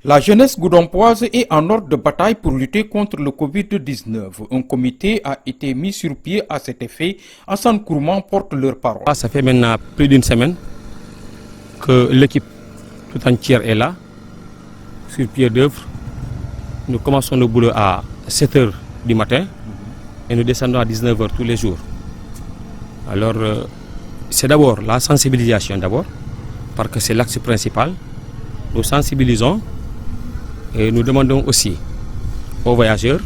La jeunesse goudompoise est en ordre de bataille pour lutter contre le Covid-19. Un comité a été mis sur pied à cet effet. Hassan Kourman porte leur parole. Ça fait maintenant plus d'une semaine que l'équipe tout entière est là, sur pied d'œuvre. Nous commençons le boulot à 7 h du matin et nous descendons à 19 h tous les jours. Alors, c'est d'abord la sensibilisation parce que c'est l'axe principal. Nous sensibilisons et nous demandons aussi aux voyageurs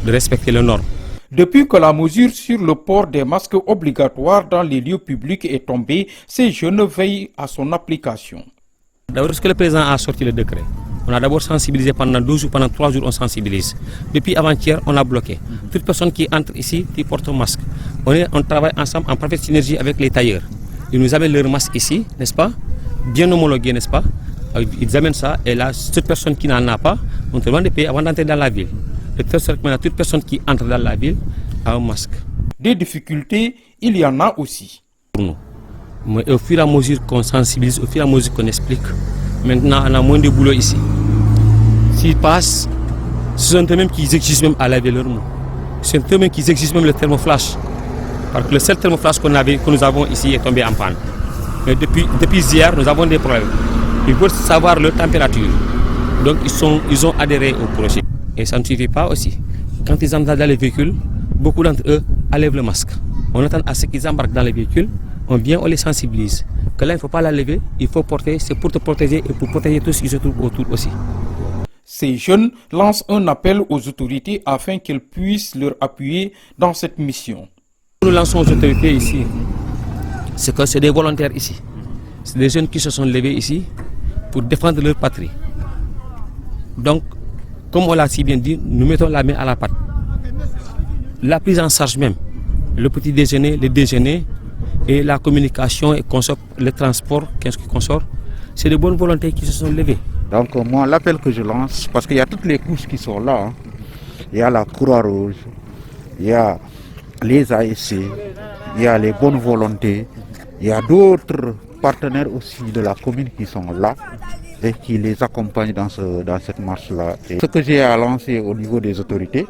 de respecter les normes. Depuis que la mesure sur le port des masques obligatoires dans les lieux publics est tombée, ces jeunes veillent à son application. D'abord, lorsque le président a sorti le décret, on a d'abord sensibilisé pendant 12 jours, pendant 3 jours, on sensibilise. Depuis avant-hier, on a bloqué. Toute personne qui entre ici, qui porte un masque. On travaille ensemble en parfaite synergie avec les tailleurs. Ils nous amènent leur masque ici, n'est-ce pas? Bien homologué, n'est-ce pas? Ils amènent ça et là, toute personne qui n'en a pas, on te demande de payer avant d'entrer dans la ville. De telle sorte que toute personne qui entre dans la ville a un masque. Des difficultés, il y en a aussi. Pour nous. Mais au fur et à mesure qu'on sensibilise, au fur et à mesure qu'on explique, maintenant on a moins de boulot ici. S'ils passent, ce sont eux-mêmes qui exigent même à laver leurs mains. Ce sont eux-mêmes qui exigent même le thermoflash. Parce que le seul thermoflash que nous avons ici est tombé en panne. Mais depuis hier, nous avons des problèmes. Ils veulent savoir leur température. Donc ils ont adhéré au projet. Et ça ne suffit pas aussi. Quand ils entrent dans les véhicules, beaucoup d'entre eux enlèvent le masque. On attend à ce qu'ils embarquent dans les véhicules, on vient, on les sensibilise. Que là, il ne faut pas la lever, il faut porter, c'est pour te protéger et pour protéger tous ceux qui se trouvent autour aussi. Ces jeunes lancent un appel aux autorités afin qu'elles puissent leur appuyer dans cette mission. Nous lançons aux autorités ici, c'est que c'est des volontaires ici. C'est des jeunes qui se sont levés ici pour défendre leur patrie. Donc, comme on l'a si bien dit, nous mettons la main à la pâte. La prise en charge même, le petit déjeuner, le déjeuner et la communication et le transport, qu'est-ce qui consort, c'est de bonnes volontés qui se sont levées. Donc moi, l'appel que je lance, parce qu'il y a toutes les couches qui sont là, il y a la Croix-Rouge, il y a les ASC, il y a les bonnes volontés, il y a d'autres partenaires aussi de la commune qui sont là et qui les accompagnent dans cette marche-là. Et ce que j'ai à lancer au niveau des autorités,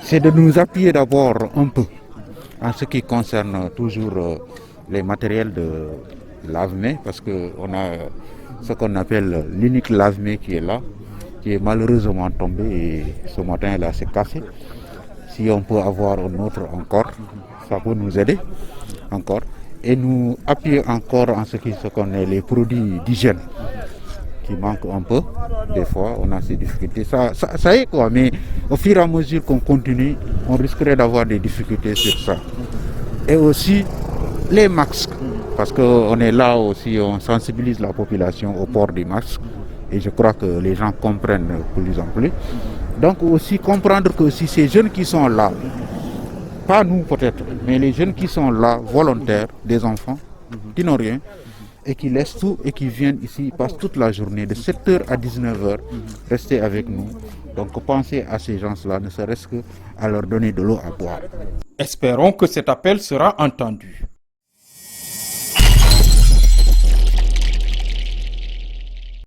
c'est de nous appuyer d'abord un peu en ce qui concerne toujours les matériels de lave-mains, parce qu'on a ce qu'on appelle l'unique lave-mains qui est là, qui est malheureusement tombé et ce matin là s'est cassé. Si on peut avoir un autre encore, ça peut nous aider encore. Et nous appuyer encore en ce qui se connaît les produits d'hygiène qui manquent un peu. Des fois, on a ces difficultés. Ça y est quoi, mais au fur et à mesure qu'on continue, on risquerait d'avoir des difficultés sur ça. Et aussi les masques, parce qu'on est là aussi, on sensibilise la population au port des masques. Et je crois que les gens comprennent de plus en plus. Donc aussi comprendre que si ces jeunes qui sont là, pas nous peut-être, mais les jeunes qui sont là, volontaires, des enfants, qui n'ont rien, et qui laissent tout et qui viennent ici, ils passent toute la journée, de 7 h à 19 h, rester avec nous. Donc pensez à ces gens-là, ne serait-ce qu'à leur donner de l'eau à boire. Espérons que cet appel sera entendu.